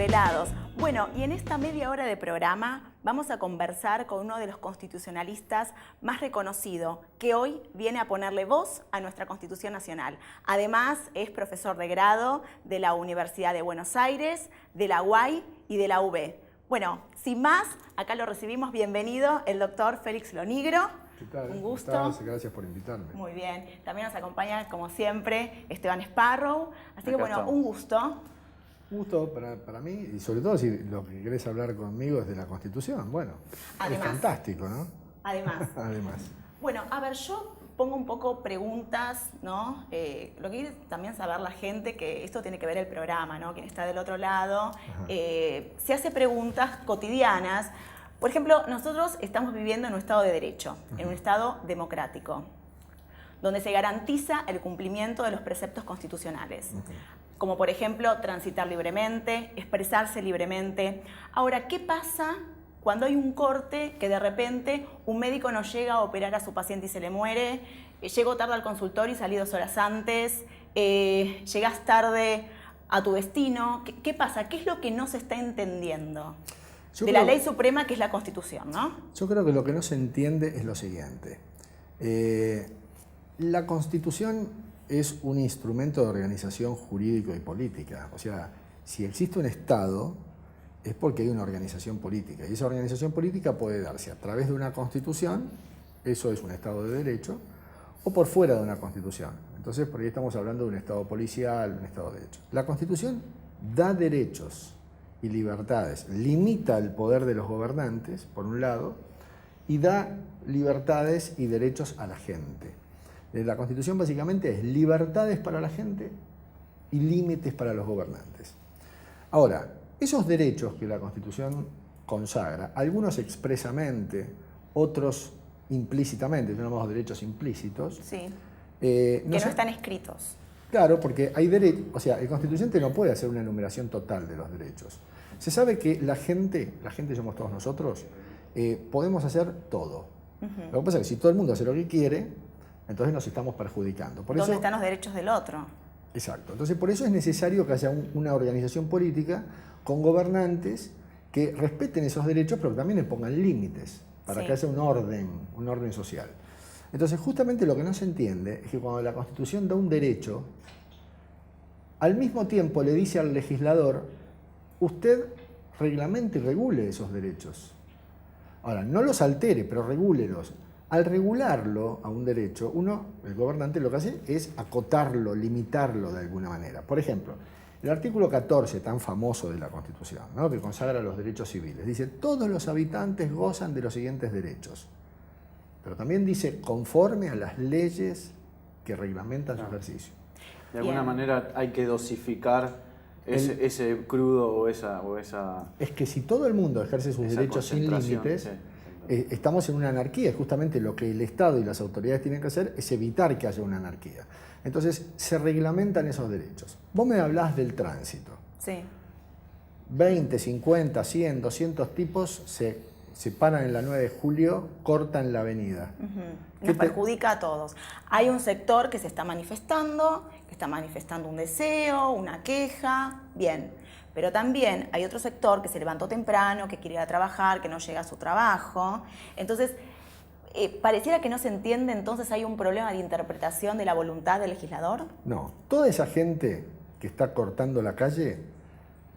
Revelados. Bueno, y en esta media hora de programa vamos a conversar con uno de los constitucionalistas más reconocido, que hoy viene a ponerle voz a nuestra Constitución Nacional. Además, es profesor de grado de la Universidad de Buenos Aires, de la UAI y de la UB. Bueno, sin más, acá lo recibimos. Bienvenido, el doctor Félix Lonigro. ¿Qué tal? Un gusto. Gracias por invitarme. Muy bien. También nos acompaña, como siempre, Esteban Sparrow. Así que, bueno, un gusto. Un gusto para mí, y sobre todo si lo que querés hablar conmigo es de la Constitución. Bueno, además, es fantástico, ¿no? Además. Además. Bueno, a ver, yo pongo un poco preguntas, ¿no? Lo que quiere también saber la gente, que esto tiene que ver el programa, ¿no? Quien está del otro lado, se hace preguntas cotidianas. Por ejemplo, nosotros estamos viviendo en un Estado de Derecho, en un Estado democrático, donde se garantiza el cumplimiento de los preceptos constitucionales, como por ejemplo transitar libremente, expresarse libremente. Ahora, ¿qué pasa cuando hay un corte que de repente un médico no llega a operar a su paciente y se le muere? Llegó tarde al consultorio y salí 2 horas antes, llegás tarde a tu destino. ¿Qué pasa? ¿Qué es lo que no se está entendiendo de la ley suprema que es la Constitución, ¿no? Yo creo que lo que no se entiende es lo siguiente. La Constitución es un instrumento de organización jurídico y política. O sea, si existe un Estado, es porque hay una organización política. Y esa organización política puede darse a través de una Constitución, eso es un Estado de Derecho, o por fuera de una Constitución. Entonces, por ahí estamos hablando de un Estado policial, un Estado de Derecho. La Constitución da derechos y libertades, limita el poder de los gobernantes, por un lado, y da libertades y derechos a la gente. La Constitución básicamente es libertades para la gente y límites para los gobernantes. Ahora, esos derechos que la Constitución consagra, algunos expresamente, otros implícitamente, llamamos derechos implícitos. Sí, que no están escritos. Claro, porque hay derechos, o sea, el constituyente no puede hacer una enumeración total de los derechos. Se sabe que la gente somos todos nosotros, podemos hacer todo. Lo que pasa es que si todo el mundo hace lo que quiere, entonces nos estamos perjudicando. ¿Dónde están los derechos del otro? Exacto. Entonces, por eso es necesario que haya una organización política con gobernantes que respeten esos derechos, pero que también le pongan límites para que haya un orden social. Entonces, justamente lo que no se entiende es que cuando la Constitución da un derecho, al mismo tiempo le dice al legislador, usted reglamente y regule esos derechos. Ahora, no los altere, pero regúlelos. Al regularlo a un derecho, el gobernante lo que hace es acotarlo, limitarlo de alguna manera. Por ejemplo, el artículo 14, tan famoso de la Constitución, ¿no?, que consagra los derechos civiles, dice, todos los habitantes gozan de los siguientes derechos. Pero también dice, conforme a las leyes que reglamentan su ejercicio. De alguna manera hay que dosificar ese crudo o esa... Es que si todo el mundo ejerce sus derechos sin límites, estamos en una anarquía. Justamente lo que el Estado y las autoridades tienen que hacer es evitar que haya una anarquía. Entonces, se reglamentan esos derechos. Vos me hablás del tránsito. Sí. 20, 50, 100, 200 tipos se paran en la 9 de julio, cortan la avenida. Nos perjudica a todos. Hay un sector que se está manifestando, un deseo, una queja, bien. Pero también hay otro sector que se levantó temprano, que quiere ir a trabajar, que no llega a su trabajo. Entonces, pareciera que no se entiende, entonces hay un problema de interpretación de la voluntad del legislador. No, toda esa gente que está cortando la calle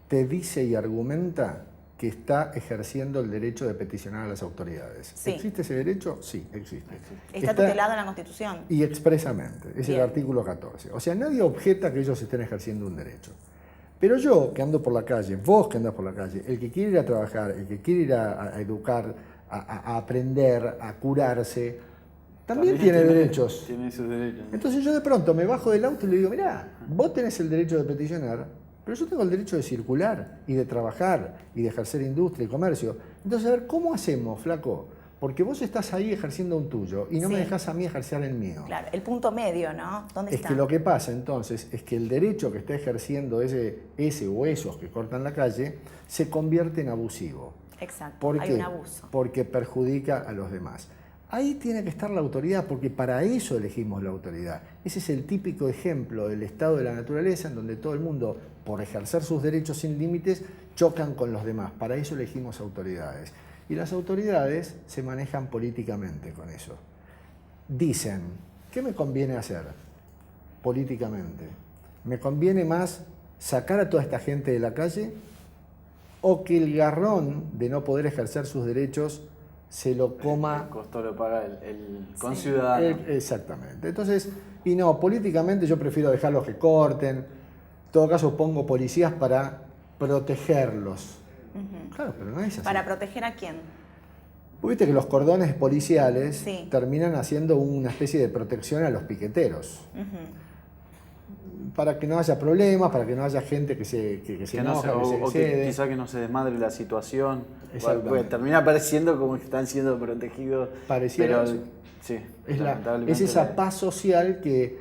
te dice y argumenta que está ejerciendo el derecho de peticionar a las autoridades. Sí. ¿Existe ese derecho? Sí, existe. Está tutelado en la Constitución. Y expresamente, es el artículo 14. O sea, nadie objeta que ellos estén ejerciendo un derecho. Pero yo, que ando por la calle, vos que andás por la calle, el que quiere ir a trabajar, el que quiere ir a educar, a aprender, a curarse, también tiene derechos. Tiene sus derechos. Entonces yo de pronto me bajo del auto y le digo, mirá, vos tenés el derecho de peticionar, pero yo tengo el derecho de circular y de trabajar y de ejercer industria y comercio. Entonces, a ver, ¿cómo hacemos, flaco? Porque vos estás ahí ejerciendo un tuyo y no me dejás a mí ejercer el mío. Claro, el punto medio, ¿no? ¿Dónde está? Es que lo que pasa entonces es que el derecho que está ejerciendo ese o esos que cortan la calle se convierte en abusivo. Exacto, ¿Por hay qué? un abuso. Porque perjudica a los demás. Ahí tiene que estar la autoridad, porque para eso elegimos la autoridad. Ese es el típico ejemplo del estado de la naturaleza, en donde todo el mundo, por ejercer sus derechos sin límites, chocan con los demás. Para eso elegimos autoridades. Y las autoridades se manejan políticamente con eso. Dicen, ¿qué me conviene hacer políticamente? ¿Me conviene más sacar a toda esta gente de la calle o que el garrón de no poder ejercer sus derechos se lo coma? El costo lo paga el conciudadano. Exactamente. Entonces, y no, políticamente yo prefiero dejarlos que corten. En todo caso pongo policías para protegerlos. Claro, pero no es así. ¿Para proteger a quién? Viste que los cordones policiales Sí. terminan haciendo una especie de protección a los piqueteros. Para que no haya problemas, para que no haya gente que se enoja, que se o que excede. quizá que no se desmadre la situación. Exactamente. Porque termina pareciendo como que están siendo protegidos. Pareciera pero eso. sí, Es lamentablemente esa paz social que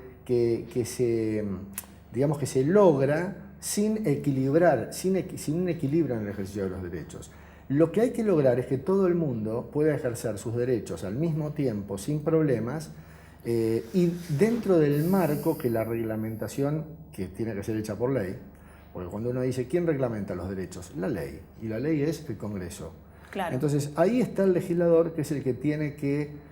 se logra sin equilibrar, sin un equilibrio en el ejercicio de los derechos. Lo que hay que lograr es que todo el mundo pueda ejercer sus derechos al mismo tiempo, sin problemas, y dentro del marco que la reglamentación, que tiene que ser hecha por ley, porque cuando uno dice, ¿quién reglamenta los derechos? La ley, y la ley es el Congreso. Claro. Entonces, ahí está el legislador, que es el que tiene que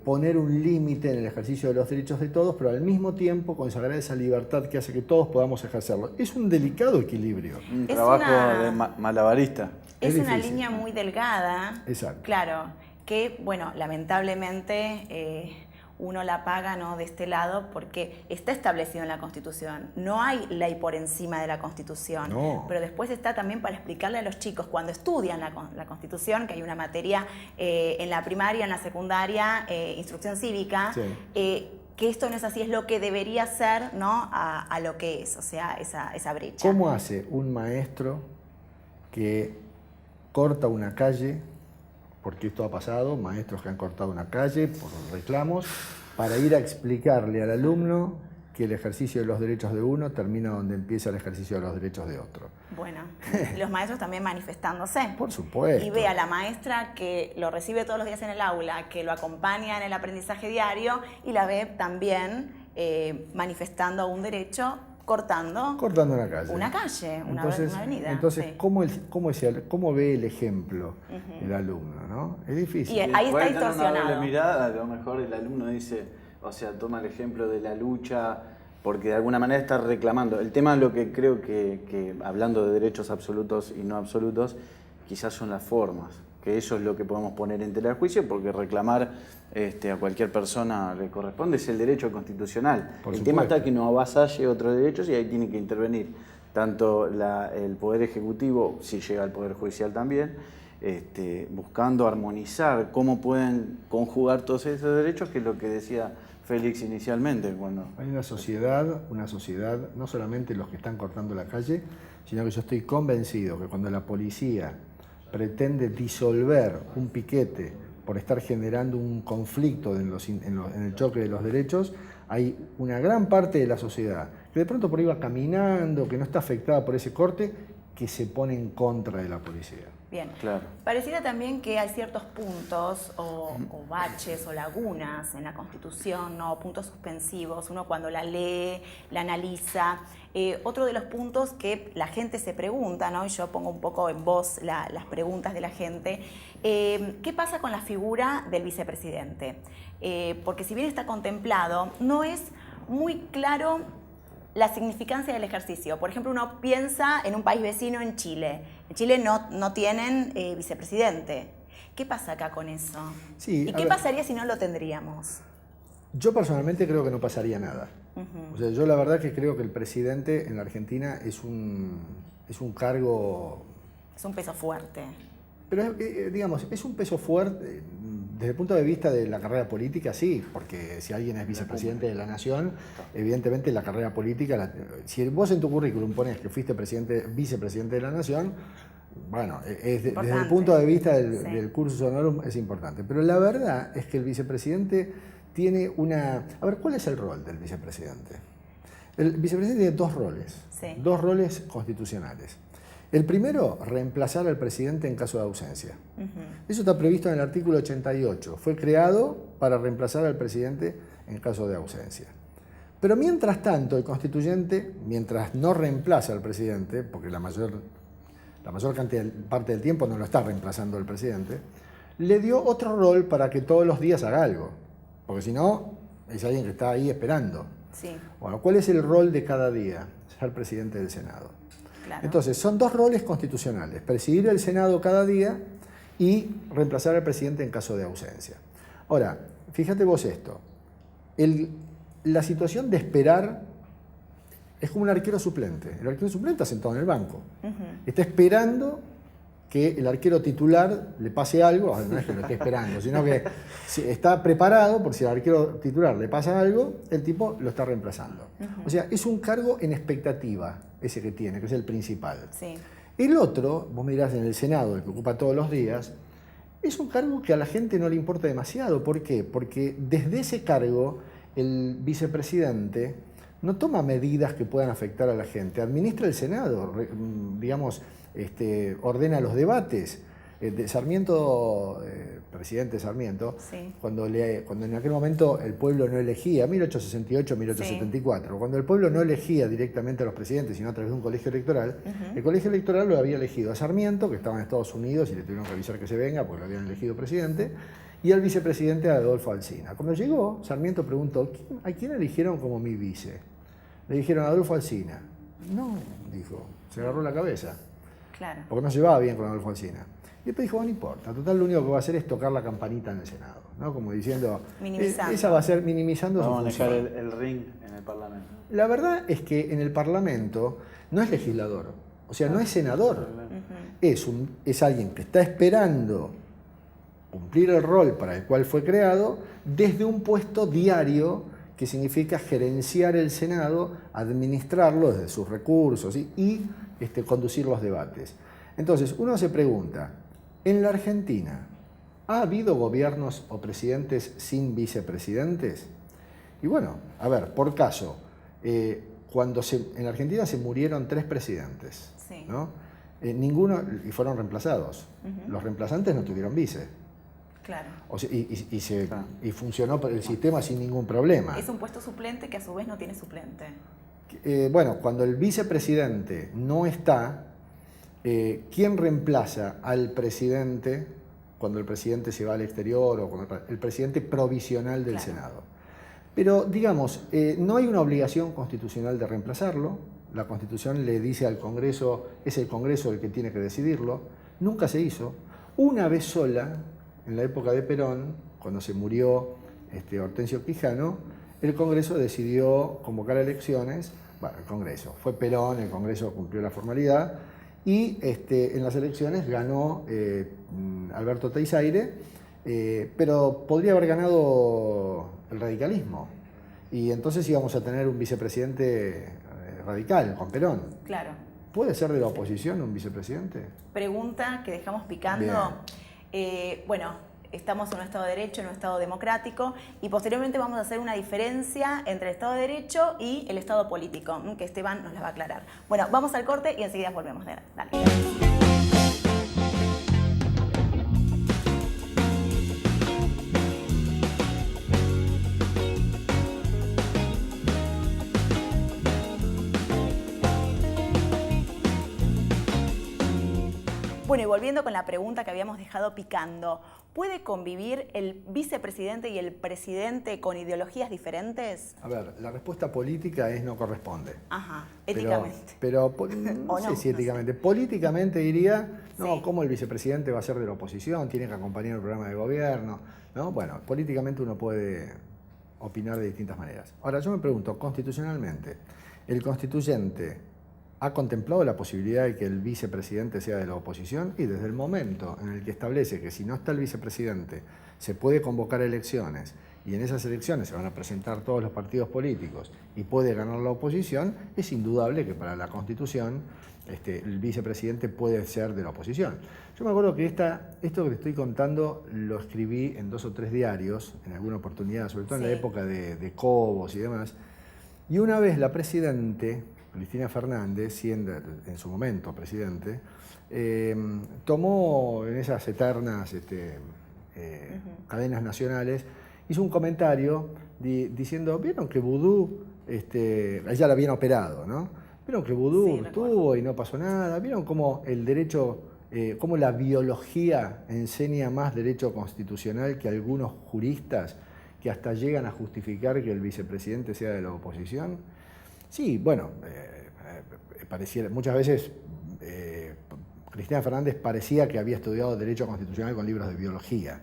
poner un límite en el ejercicio de los derechos de todos, pero al mismo tiempo consagrar esa libertad que hace que todos podamos ejercerlo. Es un delicado equilibrio. Un Es trabajo una- de malabarista. Es Es una difícil. línea muy delgada. Exacto. Claro, que, bueno, lamentablemente uno la paga, ¿no?, de este lado porque está establecido en la Constitución. No hay ley por encima de la Constitución. No. Pero después está también para explicarle a los chicos cuando estudian la Constitución, que hay una materia en la primaria, en la secundaria, instrucción cívica, Sí. que esto no es así, es lo que debería ser, ¿no?, a lo que es, o sea, esa brecha. ¿Cómo hace un maestro que corta una calle, porque esto ha pasado, maestros que han cortado una calle por reclamos, para ir a explicarle al alumno que el ejercicio de los derechos de uno termina donde empieza el ejercicio de los derechos de otro? Bueno, los maestros también manifestándose. Por supuesto. Y ve a la maestra que lo recibe todos los días en el aula, que lo acompaña en el aprendizaje diario y la ve también manifestando un derecho, cortando Cortando una calle, una Entonces, avenida. Entonces, sí. ¿cómo ve el ejemplo el alumno? ¿No? Es difícil. Y ahí está Puede tener una distorsionado. doble mirada, a lo mejor el alumno dice, o sea, toma el ejemplo de la lucha, porque de alguna manera está reclamando. El tema, lo que creo que hablando de derechos absolutos y no absolutos, quizás son las formas, que eso es lo que podemos poner en tela de juicio, porque reclamar a cualquier persona le corresponde, es el derecho constitucional. Por el tema supuesto. está que no avasalle otros derechos y ahí tiene que intervenir tanto el Poder Ejecutivo, si llega al Poder Judicial también, buscando armonizar cómo pueden conjugar todos esos derechos, que es lo que decía Félix inicialmente. Hay una sociedad, no solamente los que están cortando la calle, sino que yo estoy convencido que cuando la policía pretende disolver un piquete por estar generando un conflicto en el choque de los derechos, hay una gran parte de la sociedad que de pronto por ahí va caminando, que no está afectada por ese corte, que se pone en contra de la policía. Bien. Claro. Pareciera también que hay ciertos puntos o baches o lagunas en la Constitución, ¿no?, puntos suspensivos, uno cuando la lee, la analiza. Otro de los puntos que la gente se pregunta, ¿no?, y yo pongo un poco en voz las preguntas de la gente, ¿qué pasa con la figura del vicepresidente? Porque si bien está contemplado, no es muy claro la significancia del ejercicio. Por ejemplo, uno piensa en un país vecino, en Chile. En Chile no tienen vicepresidente. ¿Qué pasa acá con eso? Sí, ¿Y a qué ver. pasaría si no lo tendríamos? Yo personalmente creo que no pasaría nada. O sea, yo la verdad que creo que el presidente en la Argentina es un cargo, Es un peso fuerte. pero digamos, es un peso fuerte desde el punto de vista de la carrera política, sí, porque si alguien es vicepresidente de la nación, evidentemente la carrera política, si vos en tu currículum pones que fuiste vicepresidente de la nación, bueno, desde el punto de vista del cursus honorum es importante. Pero la verdad es que el vicepresidente tiene una... A ver, ¿cuál es el rol del vicepresidente? El vicepresidente tiene dos roles, Sí. dos roles constitucionales. El primero, reemplazar al presidente en caso de ausencia. Eso está previsto en el artículo 88. Fue creado para reemplazar al presidente en caso de ausencia. Pero mientras tanto, el constituyente, mientras no reemplaza al presidente, porque la mayor parte del tiempo no lo está reemplazando el presidente, le dio otro rol para que todos los días haga algo. Porque si no, es alguien que está ahí esperando. Sí. Bueno, ¿cuál es el rol de cada día? Ser presidente del Senado. Claro. Entonces, son dos roles constitucionales: presidir el Senado cada día y reemplazar al presidente en caso de ausencia. Ahora, fíjate vos esto. La situación de esperar es como un arquero suplente. El arquero suplente está sentado en el banco. Está esperando que el arquero titular le pase algo. No es que lo esté esperando, sino que está preparado por si al arquero titular le pasa algo, el tipo lo está reemplazando. O sea, es un cargo en expectativa ese que tiene, que es el principal. Sí. El otro, vos mirás en el Senado, el que ocupa todos los días, es un cargo que a la gente no le importa demasiado. ¿Por qué? Porque desde ese cargo el vicepresidente no toma medidas que puedan afectar a la gente, administra el Senado, digamos, ordena los debates. Sarmiento, presidente Sarmiento, Sí. cuando en aquel momento el pueblo no elegía, 1868, 1874, cuando el pueblo no elegía directamente a los presidentes, sino a través de un colegio electoral, el colegio electoral lo había elegido a Sarmiento, que estaba en Estados Unidos y le tuvieron que avisar que se venga porque lo habían elegido presidente, y al vicepresidente Adolfo Alsina. Cuando llegó, Sarmiento preguntó: ¿a quién eligieron como mi vice? Le dijeron Adolfo Alsina. No, dijo, se agarró la cabeza. Claro. Porque no se llevaba bien con Adolfo Alsina. Y después dijo: no importa, total, lo único que va a hacer es tocar la campanita en el Senado, ¿no? Como diciendo, Minimizando. esa va a ser minimizando su Vamos a manejar función. el ring en el Parlamento. La verdad es que en el Parlamento no es legislador, o sea, no es senador. Es alguien que está esperando cumplir el rol para el cual fue creado desde un puesto diario, que significa gerenciar el Senado, administrarlo desde sus recursos y conducir los debates. Entonces, uno se pregunta, ¿en la Argentina ha habido gobiernos o presidentes sin vicepresidentes? Y bueno, a ver, por caso, en la Argentina se murieron 3 presidentes, Sí. ¿no? Ninguno, y fueron reemplazados. Los reemplazantes no tuvieron vice. Claro. O sea, y funcionó el sistema sin ningún problema. Es un puesto suplente que a su vez no tiene suplente. Bueno, cuando el vicepresidente no está, ¿quién reemplaza al presidente cuando el presidente se va al exterior? El presidente provisional del Senado. Pero, digamos, no hay una obligación constitucional de reemplazarlo. La Constitución le dice al Congreso, es el Congreso el que tiene que decidirlo. Nunca se hizo. Una vez sola, en la época de Perón, cuando se murió Hortensio Quijano, el Congreso decidió convocar elecciones. Bueno, el Congreso, fue Perón, el Congreso cumplió la formalidad, y en las elecciones ganó Alberto Teisaire, pero podría haber ganado el radicalismo. Y entonces íbamos a tener un vicepresidente radical, con Perón. Claro. ¿Puede ser de la oposición un vicepresidente? Pregunta que dejamos picando. Bueno, estamos en un Estado de Derecho, en un Estado democrático, y posteriormente vamos a hacer una diferencia entre el Estado de Derecho y el Estado político, que Esteban nos la va a aclarar. Bueno, vamos al corte y enseguida volvemos. Dale. Bueno, y volviendo con la pregunta que habíamos dejado picando, ¿puede convivir el vicepresidente y el presidente con ideologías diferentes? A ver, la respuesta política es no corresponde. Ajá, éticamente. Pero no sé si éticamente. Políticamente diría, no, Sí. ¿cómo el vicepresidente va a ser de la oposición? Tiene que acompañar el programa de gobierno, ¿no? Bueno, políticamente uno puede opinar de distintas maneras. Ahora, yo me pregunto, constitucionalmente, ¿el constituyente ha contemplado la posibilidad de que el vicepresidente sea de la oposición? Y desde el momento en el que establece que si no está el vicepresidente se puede convocar elecciones y en esas elecciones se van a presentar todos los partidos políticos y puede ganar la oposición, es indudable que para la Constitución el vicepresidente puede ser de la oposición. Yo me acuerdo que esto que te estoy contando lo escribí en 2 o 3 diarios en alguna oportunidad, sobre todo en la época de Cobos y demás, y una vez la Presidente Cristina Fernández, siendo en su momento presidente, tomó en esas eternas cadenas nacionales, hizo un comentario diciendo, ¿vieron que Vudú, ella la habían operado, ¿no? ¿Vieron que Vudú Sí, estuvo y no pasó nada? ¿Vieron cómo el derecho, cómo la biología enseña más derecho constitucional que algunos juristas que hasta llegan a justificar que el vicepresidente sea de la oposición? Sí, bueno, pareciera, muchas veces Cristina Fernández parecía que había estudiado Derecho Constitucional con libros de biología,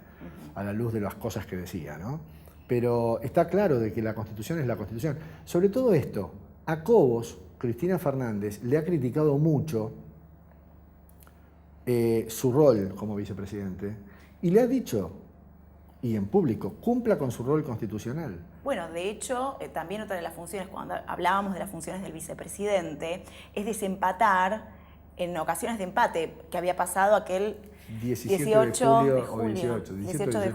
a la luz de las cosas que decía, ¿no? Pero está claro de que la Constitución es la Constitución. Sobre todo esto, a Cobos, Cristina Fernández le ha criticado mucho su rol como vicepresidente y le ha dicho, y en público, cumpla con su rol constitucional. Bueno, de hecho, también otra de las funciones, cuando hablábamos de las funciones del vicepresidente, es desempatar en ocasiones de empate, que había pasado aquel 18 de julio del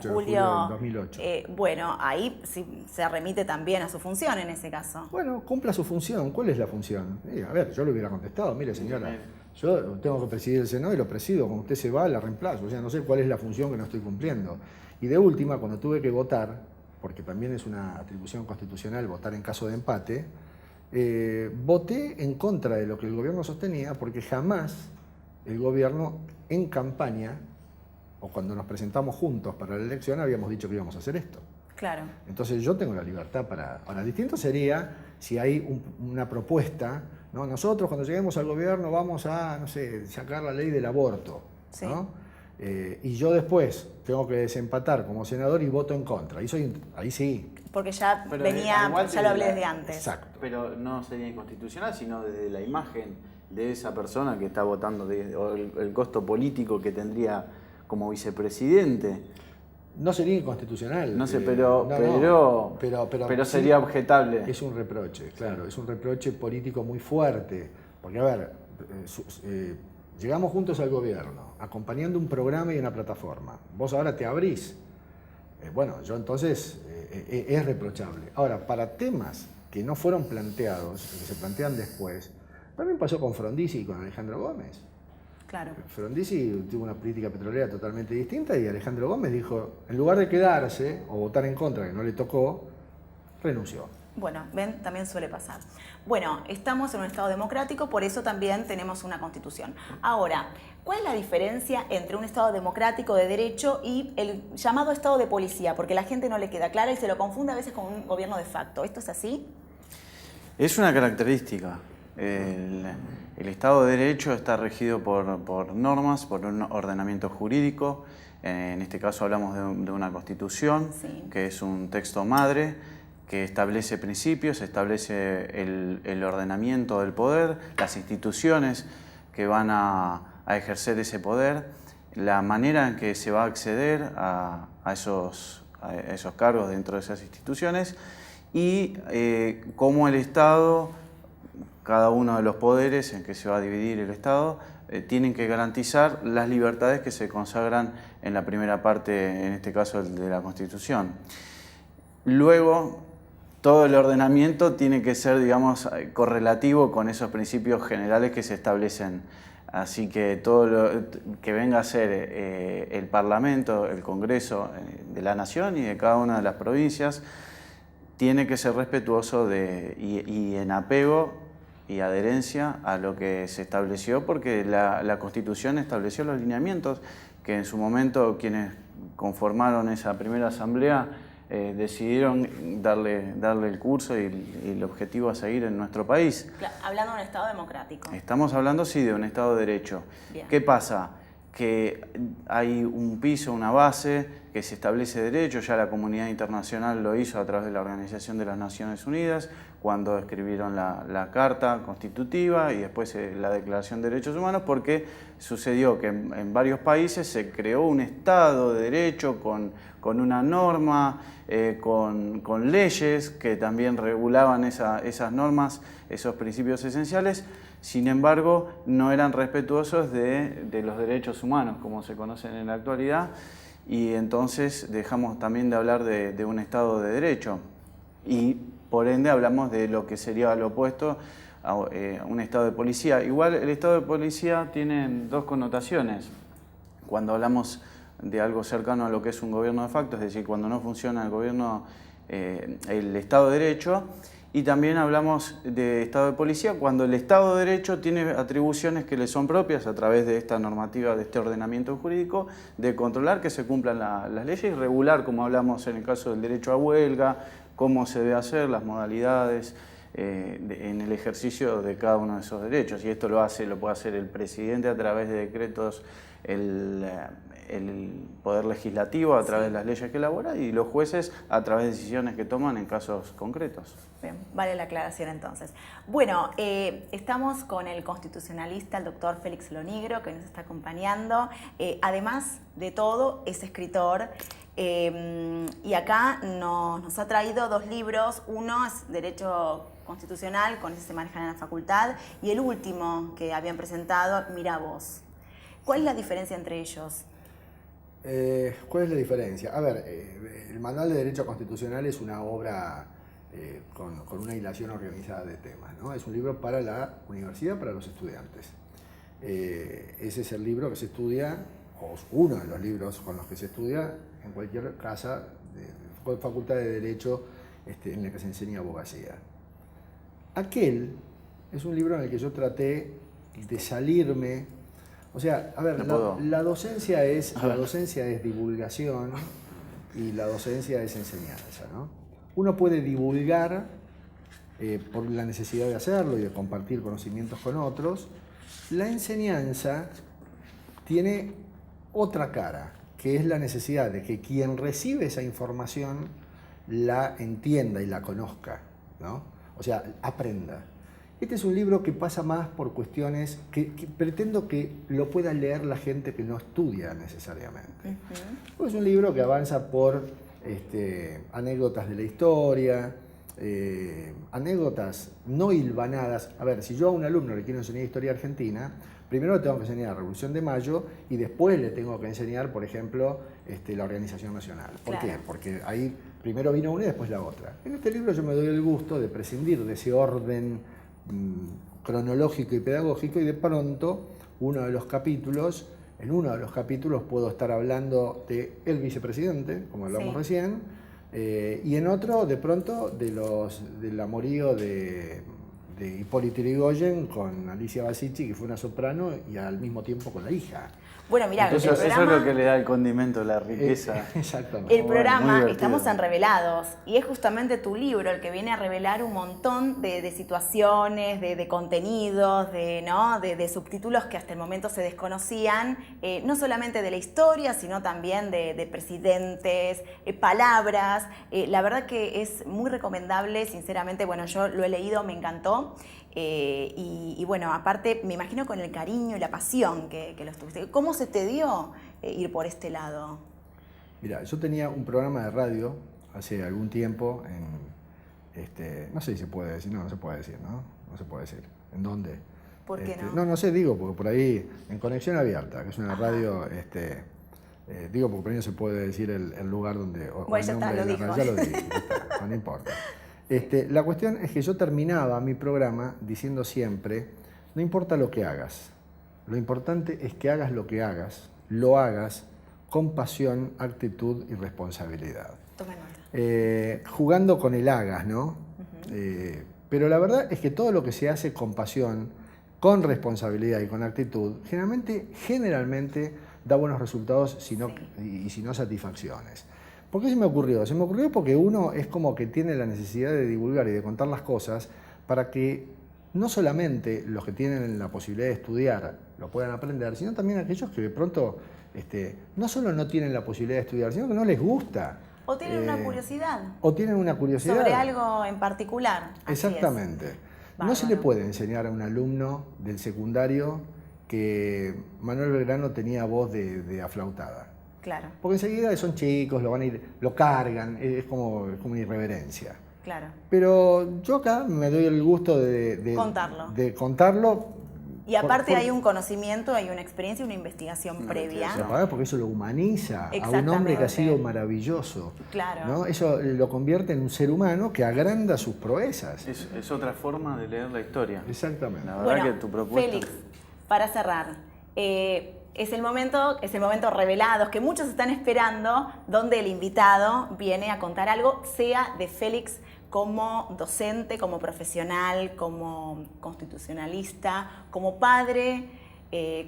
2008. Bueno, ahí sí se remite también a su función en ese caso. Bueno, cumpla su función. ¿Cuál es la función? A ver, yo le hubiera contestado, mire señora, yo tengo que presidir el Senado y lo presido, cuando usted se va la reemplazo, o sea, no sé cuál es la función que no estoy cumpliendo. Y de última, cuando tuve que votar, porque también es una atribución constitucional votar en caso de empate, voté en contra de lo que el gobierno sostenía, porque jamás el gobierno en campaña, o cuando nos presentamos juntos para la elección, habíamos dicho que íbamos a hacer esto. Claro. Entonces yo tengo la libertad para... Ahora, distinto sería si hay una propuesta, ¿no? Nosotros cuando lleguemos al gobierno vamos a, no sé, sacar la ley del aborto, sí, ¿no? Y yo después tengo que desempatar como senador y voto en contra. Ahí sí. Porque ya venía, ya lo hablé desde antes. Exacto. Pero no sería inconstitucional, sino desde la imagen de esa persona que está votando, o el costo político que tendría como vicepresidente. No sería inconstitucional. No sé, pero sería objetable. Es un reproche, claro, es un reproche político muy fuerte. Porque, a ver, llegamos juntos al gobierno, acompañando un programa y una plataforma. Vos ahora te abrís. Bueno, yo entonces es reprochable. Ahora, para temas que no fueron planteados, que se plantean después, también pasó con Frondizi y con Alejandro Gómez. Claro. Frondizi tuvo una política petrolera totalmente distinta y Alejandro Gómez dijo, en lugar de quedarse o votar en contra, que no le tocó, renunció. Bueno, ven, también suele pasar. Bueno, estamos en un Estado democrático, por eso también tenemos una Constitución. Ahora, ¿cuál es la diferencia entre un Estado democrático de derecho y el llamado Estado de policía? Porque la gente no le queda clara y se lo confunde a veces con un gobierno de facto. ¿Esto es así? Es una característica. El Estado de Derecho está regido por normas, por un ordenamiento jurídico. En este caso hablamos de una Constitución, sí, que es un texto madre, que establece principios, establece el ordenamiento del poder, las instituciones que van a ejercer ese poder, la manera en que se va a acceder a esos cargos dentro de esas instituciones y cómo el Estado, cada uno de los poderes en que se va a dividir el Estado, tienen que garantizar las libertades que se consagran en la primera parte, en este caso de la Constitución. Luego, todo el ordenamiento tiene que ser, digamos, correlativo con esos principios generales que se establecen. Así que todo lo que venga a ser el Parlamento, el Congreso de la Nación y de cada una de las provincias, tiene que ser respetuoso y en apego y adherencia a lo que se estableció, porque la Constitución estableció los lineamientos que en su momento quienes conformaron esa primera asamblea decidieron darle el curso y el objetivo a seguir en nuestro país. Hablando de un Estado democrático. Estamos hablando, sí, de un Estado de Derecho. Bien. ¿Qué pasa? Que hay un piso, una base, que se establece derecho, ya la comunidad internacional lo hizo a través de la Organización de las Naciones Unidas, cuando escribieron la Carta Constitutiva y después la Declaración de Derechos Humanos, porque sucedió que en varios países se creó un Estado de Derecho con una norma, con leyes que también regulaban esas normas, esos principios esenciales. Sin embargo, no eran respetuosos de los derechos humanos, como se conocen en la actualidad, y entonces dejamos también de hablar de un Estado de Derecho. Y por ende hablamos de lo que sería lo opuesto a un estado de policía. Igual el estado de policía tiene dos connotaciones. Cuando hablamos de algo cercano a lo que es un gobierno de facto, es decir, cuando no funciona el gobierno, el Estado de Derecho, y también hablamos de Estado de Policía cuando el Estado de Derecho tiene atribuciones que le son propias a través de esta normativa, de este ordenamiento jurídico, de controlar que se cumplan las leyes y regular, como hablamos en el caso del derecho a huelga, cómo se debe hacer, las modalidades en el ejercicio de cada uno de esos derechos. Y esto lo puede hacer el presidente a través de decretos, el Poder Legislativo a través de las leyes que elabora y los jueces a través de decisiones que toman en casos concretos. Bien, vale la aclaración entonces. Bueno, estamos con el constitucionalista, el doctor Félix Lonigro, que nos está acompañando. Además de todo, es escritor. Y acá nos ha traído dos libros. Uno es Derecho Constitucional, con ese se manejan en la facultad, y el último que habían presentado, Mira Vos. ¿Cuál es la diferencia entre ellos? ¿Cuál es la diferencia? A ver, el Manual de Derecho Constitucional es una obra con una hilación organizada de temas, ¿no? Es un libro para la universidad, para los estudiantes. Ese es el libro que se estudia, o uno de los libros con los que se estudia en cualquier casa de facultad de Derecho en la que se enseña abogacía. Aquel es un libro en el que yo traté de salirme. O sea, a ver, la docencia es divulgación y la docencia es enseñanza, ¿no? Uno puede divulgar por la necesidad de hacerlo y de compartir conocimientos con otros. La enseñanza tiene otra cara, que es la necesidad de que quien recibe esa información la entienda y la conozca, ¿no? O sea, aprenda. Este es un libro que pasa más por cuestiones que pretendo que lo pueda leer la gente que no estudia necesariamente. Es un libro que avanza por anécdotas de la historia, anécdotas no hilvanadas. A ver, si yo a un alumno le quiero enseñar historia argentina, primero le tengo que enseñar la Revolución de Mayo y después le tengo que enseñar, por ejemplo, la Organización Nacional. ¿Por qué? Porque ahí primero vino una y después la otra. En este libro yo me doy el gusto de prescindir de ese orden cronológico y pedagógico y de pronto en uno de los capítulos puedo estar hablando de el vicepresidente, como hablamos recién, y en otro de pronto del amorío de Hipólito Yrigoyen con Alicia Basicci, que fue una soprano, y al mismo tiempo con la hija. Bueno, mirá, entonces, eso es lo que le da el condimento, la riqueza. Exactamente. El programa, estamos en Revelados, y es justamente tu libro el que viene a revelar un montón de situaciones, de contenidos, de subtítulos que hasta el momento se desconocían, no solamente de la historia, sino también de presidentes, palabras. La verdad que es muy recomendable, sinceramente, bueno, yo lo he leído, me encantó. Y bueno, aparte me imagino con el cariño y la pasión que los tuviste. ¿Cómo se te dio ir por este lado? Mira, yo tenía un programa de radio hace algún tiempo no sé si se puede decir, no se puede decir, ¿no? No se puede decir. ¿En dónde? ¿Por qué no? No sé, digo, porque por ahí, en Conexión Abierta, que es una radio, digo porque por ahí no se puede decir el lugar donde... Bueno, ya está, lo dijo. Ya lo dije, no importa. La cuestión es que yo terminaba mi programa diciendo siempre, no importa lo que hagas, lo importante es que hagas lo que hagas, lo hagas con pasión, actitud y responsabilidad. Toma nota. Jugando con el hagas, ¿no? Pero la verdad es que todo lo que se hace con pasión, con responsabilidad y con actitud, generalmente da buenos resultados y si no satisfacciones. ¿Por qué se me ocurrió? Se me ocurrió porque uno es como que tiene la necesidad de divulgar y de contar las cosas para que no solamente los que tienen la posibilidad de estudiar lo puedan aprender, sino también aquellos que de pronto no solo no tienen la posibilidad de estudiar, sino que no les gusta. O tienen una curiosidad. O tienen una curiosidad. Sobre algo en particular. Exactamente. No se le puede enseñar a un alumno del secundario que Manuel Belgrano tenía voz de aflautada. Claro. Porque enseguida son chicos, lo cargan, es como una irreverencia. Claro. Pero yo acá me doy el gusto de contarlo Y aparte hay un conocimiento, hay una experiencia, una investigación previa. Porque eso lo humaniza a un hombre que ha sido maravilloso. Claro. ¿no? Eso lo convierte en un ser humano que agranda sus proezas. Es otra forma de leer la historia. Exactamente. La verdad que tu propuesta... Félix, para cerrar, es el momento revelados que muchos están esperando, donde el invitado viene a contar algo, sea de Félix como docente, como profesional, como constitucionalista, como padre,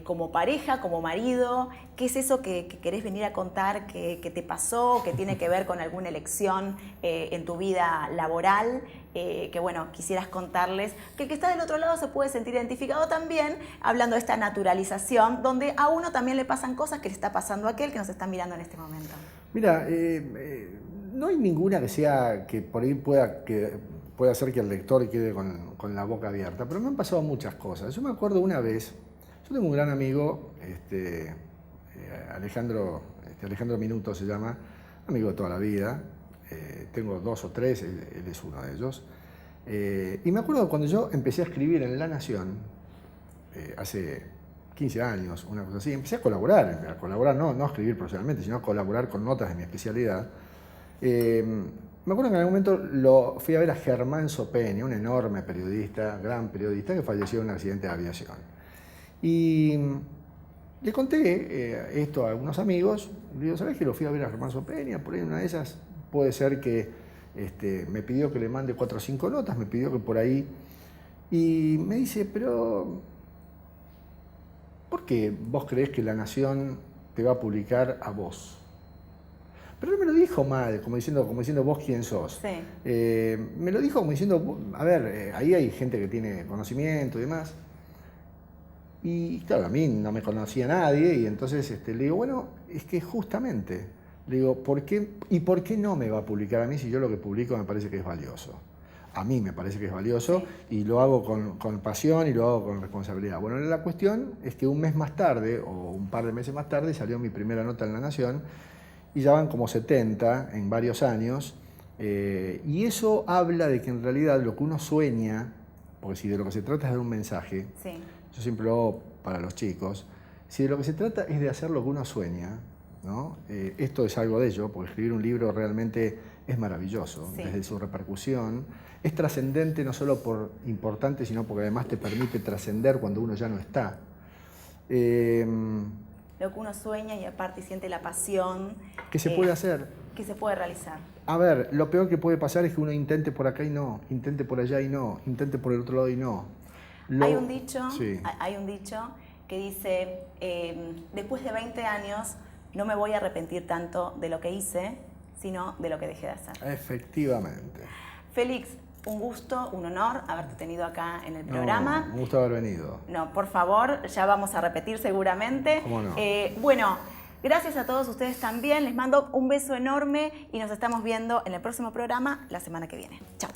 como pareja, como marido. ¿Qué es eso que querés venir a contar, que te pasó, que tiene que ver con alguna elección en tu vida laboral? Que bueno, quisieras contarles, que el que está del otro lado se puede sentir identificado también, hablando de esta naturalización, donde a uno también le pasan cosas que le está pasando a aquel que nos está mirando en este momento. Mira, no hay ninguna que por ahí pueda hacer que el lector quede con la boca abierta, pero me han pasado muchas cosas. Yo me acuerdo una vez, yo tengo un gran amigo, Alejandro Minuto se llama, amigo de toda la vida, tengo 2 o 3, él es uno de ellos. Y me acuerdo cuando yo empecé a escribir en La Nación, hace 15 años, una cosa así, empecé a colaborar no a escribir profesionalmente, sino a colaborar con notas de mi especialidad. Me acuerdo que en algún momento lo fui a ver a Germán Sopeña, un enorme periodista, gran periodista, que falleció en un accidente de aviación. Y le conté esto a algunos amigos, le digo, ¿sabés que lo fui a ver a Germán Sopeña? Por ahí una de esas puede ser que me pidió que le mande 4 o 5 notas, me pidió que por ahí... Y me dice, pero ¿por qué vos creés que La Nación te va a publicar a vos? Pero no me lo dijo mal, como diciendo vos quién sos. Sí. Me lo dijo como diciendo, a ver, ahí hay gente que tiene conocimiento y demás. Y claro, a mí no me conocía nadie y entonces le digo, bueno, es que justamente, le digo, ¿por qué no me va a publicar a mí si yo lo que publico me parece que es valioso? A mí me parece que es valioso y lo hago con pasión y lo hago con responsabilidad. Bueno, la cuestión es que un mes más tarde, o un par de meses más tarde, salió mi primera nota en La Nación y ya van como 70 en varios años. Y eso habla de que en realidad lo que uno sueña, porque si de lo que se trata es de un mensaje, Sí. yo siempre lo hago para los chicos, si de lo que se trata es de hacer lo que uno sueña, ¿no? Esto es algo de ello, porque escribir un libro realmente es maravilloso, Sí. desde su repercusión. Es trascendente no solo por importante, sino porque además te permite trascender cuando uno ya no está. Lo que uno sueña y aparte siente la pasión. ¿Qué se puede hacer? Que se puede realizar. A ver, lo peor que puede pasar es que uno intente por acá y no, intente por allá y no, intente por el otro lado y no. Hay un dicho, sí. hay un dicho que dice, después de 20 años no me voy a arrepentir tanto de lo que hice, sino de lo que dejé de hacer. Efectivamente. Félix, un gusto, un honor haberte tenido acá en el programa. Un gusto haber venido. No, por favor, ya vamos a repetir seguramente. ¿Cómo no? Bueno, gracias a todos ustedes también. Les mando un beso enorme y nos estamos viendo en el próximo programa la semana que viene. Chao.